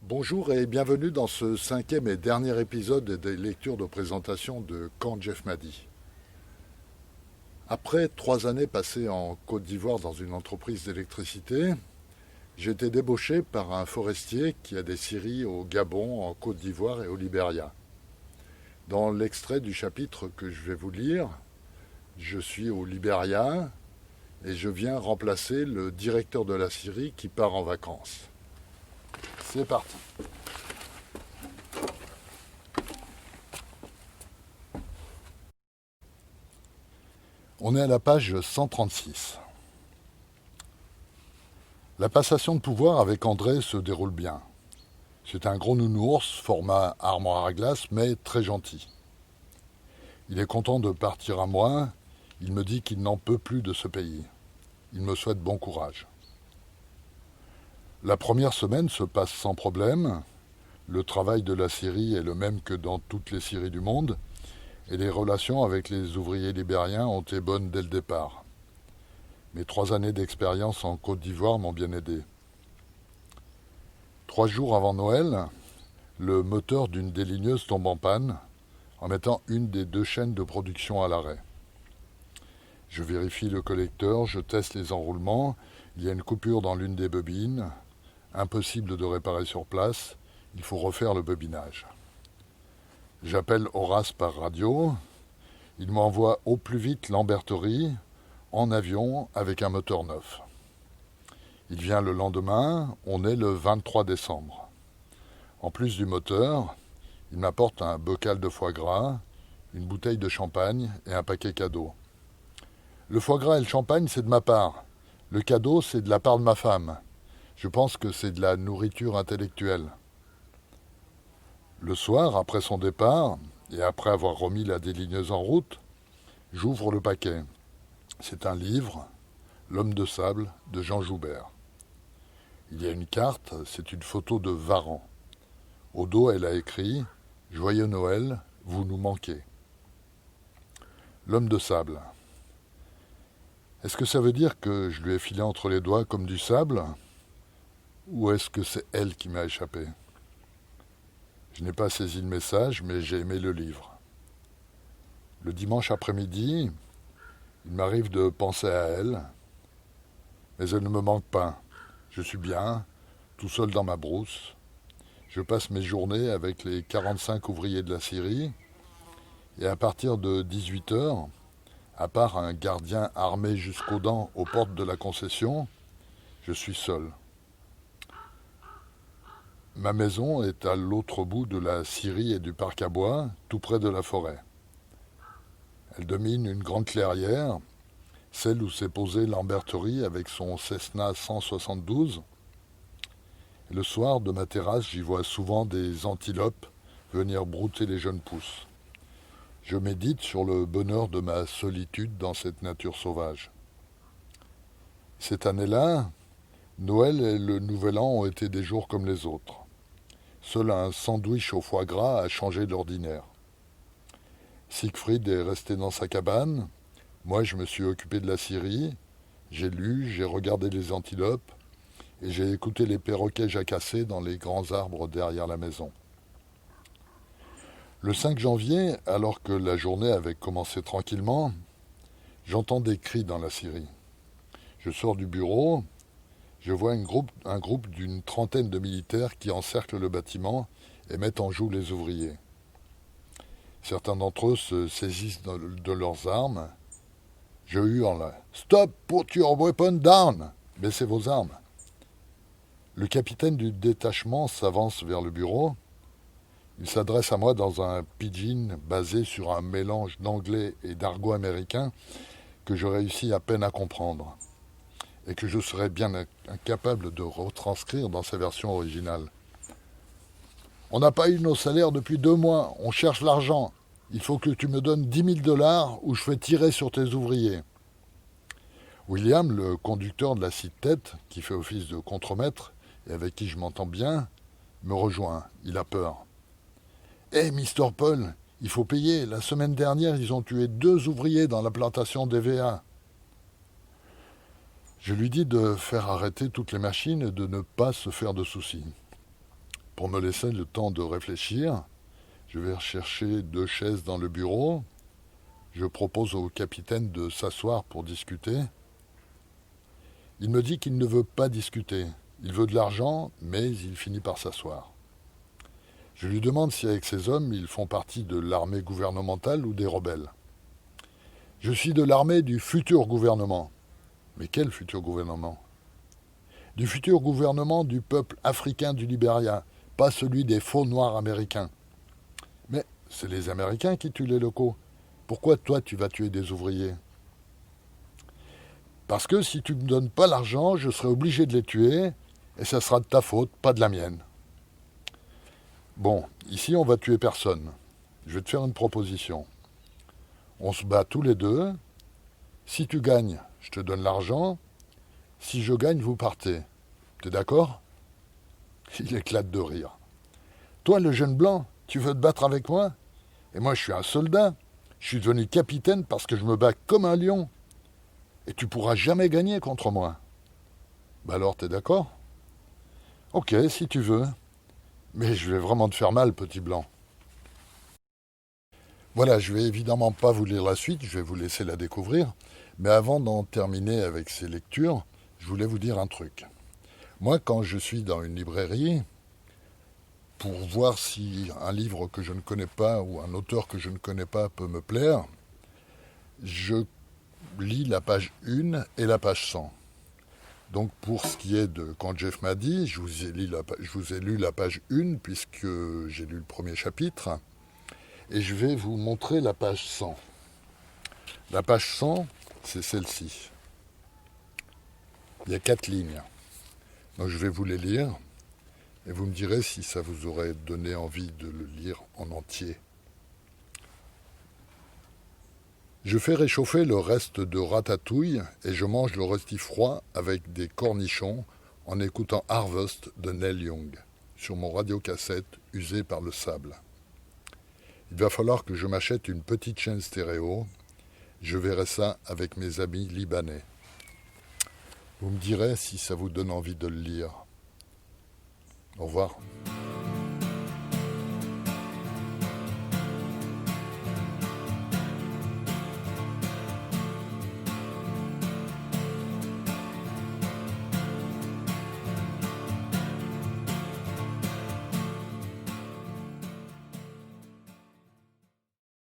Bonjour et bienvenue dans ce cinquième et dernier épisode des lectures de présentation de Quand Jeff m'a dit. Après 3 années passées en Côte d'Ivoire dans une entreprise d'électricité, j'ai été débauché par un forestier qui a des scieries au Gabon, en Côte d'Ivoire et au Libéria. Dans l'extrait du chapitre que je vais vous lire, je suis au Libéria et je viens remplacer le directeur de la scierie qui part en vacances. C'est parti. On est à la page 136. La passation de pouvoir avec André se déroule bien. C'est un gros nounours, format armoire à glace, mais très gentil. Il est content de partir à moi. Il me dit qu'il n'en peut plus de ce pays. Il me souhaite bon courage. La première semaine se passe sans problème. Le travail de la scierie est le même que dans toutes les scieries du monde. Et les relations avec les ouvriers libériens ont été bonnes dès le départ. Mes 3 années d'expérience en Côte d'Ivoire m'ont bien aidé. 3 jours avant Noël, le moteur d'une déligneuse tombe en panne en mettant une des 2 chaînes de production à l'arrêt. Je vérifie le collecteur, je teste les enroulements, il y a une coupure dans l'une des bobines, impossible de réparer sur place, il faut refaire le bobinage. J'appelle Horace par radio. Il m'envoie au plus vite Lamberterie, en avion, avec un moteur neuf. Il vient le lendemain, on est le 23 décembre. En plus du moteur, il m'apporte un bocal de foie gras, une bouteille de champagne et un paquet cadeau. Le foie gras et le champagne, c'est de ma part. Le cadeau, c'est de la part de ma femme. Je pense que c'est de la nourriture intellectuelle. Le soir, après son départ, et après avoir remis la déligneuse en route, j'ouvre le paquet. C'est un livre, L'homme de sable, de Jean Joubert. Il y a une carte, c'est une photo de Varan. Au dos, elle a écrit « Joyeux Noël, vous nous manquez ». L'homme de sable. Est-ce que ça veut dire que je lui ai filé entre les doigts comme du sable? Ou est-ce que c'est elle qui m'a échappé? Je n'ai pas saisi le message, mais j'ai aimé le livre. Le dimanche après-midi, il m'arrive de penser à elle, mais elle ne me manque pas. Je suis bien, tout seul dans ma brousse. Je passe mes journées avec les 45 ouvriers de la scierie, et à partir de 18h, à part un gardien armé jusqu'aux dents aux portes de la concession, je suis seul. Ma maison est à l'autre bout de la scierie et du parc à bois, tout près de la forêt. Elle domine une grande clairière, celle où s'est posée Lamberterie avec son Cessna 172. Et le soir, de ma terrasse, j'y vois souvent des antilopes venir brouter les jeunes pousses. Je médite sur le bonheur de ma solitude dans cette nature sauvage. Cette année-là, Noël et le Nouvel An ont été des jours comme les autres. Seul un sandwich au foie gras a changé d'ordinaire. Siegfried est resté dans sa cabane. Moi, je me suis occupé de la scierie. J'ai lu, j'ai regardé les antilopes et j'ai écouté les perroquets jacasser dans les grands arbres derrière la maison. Le 5 janvier, alors que la journée avait commencé tranquillement, j'entends des cris dans la scierie. Je sors du bureau. Je vois un groupe d'une trentaine de militaires qui encerclent le bâtiment et mettent en joue les ouvriers. Certains d'entre eux se saisissent de leurs armes. Je hurle « Stop, put your weapon down !» Baissez vos armes. Le capitaine du détachement s'avance vers le bureau. Il s'adresse à moi dans un pidgin basé sur un mélange d'anglais et d'argot américain que je réussis à peine à comprendre et que je serais bien incapable de retranscrire dans sa version originale. On n'a pas eu nos salaires depuis 2 mois, on cherche l'argent. Il faut que tu me donnes 10 000 $ ou je fais tirer sur tes ouvriers. William, le conducteur de la scie-tête, qui fait office de contremaître et avec qui je m'entends bien, me rejoint. Il a peur. « Hé, Mr. Paul, il faut payer. La semaine dernière, ils ont tué 2 ouvriers dans la plantation d'EVA. » Je lui dis de faire arrêter toutes les machines et de ne pas se faire de soucis. Pour me laisser le temps de réfléchir, je vais rechercher 2 chaises dans le bureau. Je propose au capitaine de s'asseoir pour discuter. Il me dit qu'il ne veut pas discuter. Il veut de l'argent, mais il finit par s'asseoir. Je lui demande si avec ces hommes, ils font partie de l'armée gouvernementale ou des rebelles. Je suis de l'armée du futur gouvernement. Mais quel futur gouvernement? Du futur gouvernement du peuple africain du Libéria, pas celui des faux noirs américains. Mais c'est les Américains qui tuent les locaux. Pourquoi toi tu vas tuer des ouvriers? Parce que si tu ne me donnes pas l'argent, je serai obligé de les tuer, et ça sera de ta faute, pas de la mienne. Bon, ici on va tuer personne. Je vais te faire une proposition. On se bat tous les deux. Si tu gagnes, je te donne l'argent. Si je gagne, vous partez. T'es d'accord? Il éclate de rire. Toi, le jeune blanc, tu veux te battre avec moi? Et moi, je suis un soldat. Je suis devenu capitaine parce que je me bats comme un lion. Et tu pourras jamais gagner contre moi. Bah alors, t'es d'accord? Ok, si tu veux. Mais je vais vraiment te faire mal, petit blanc. Voilà, je vais évidemment pas vous lire la suite, je vais vous laisser la découvrir. Mais avant d'en terminer avec ces lectures, je voulais vous dire un truc. Moi, quand je suis dans une librairie, pour voir si un livre que je ne connais pas ou un auteur que je ne connais pas peut me plaire, je lis la page 1 et la page 100. Donc pour ce qui est de Quand Jeff m'a dit, je vous ai lu la page 1 puisque j'ai lu le premier chapitre, et je vais vous montrer la page 100. La page 100, c'est celle-ci. Il y a 4 lignes. Donc je vais vous les lire, et vous me direz si ça vous aurait donné envie de le lire en entier. Je fais réchauffer le reste de ratatouille et je mange le rôti froid avec des cornichons en écoutant Harvest de Neil Young sur mon radiocassette usé par le sable. Il va falloir que je m'achète une petite chaîne stéréo. Je verrai ça avec mes amis libanais. Vous me direz si ça vous donne envie de le lire. Au revoir.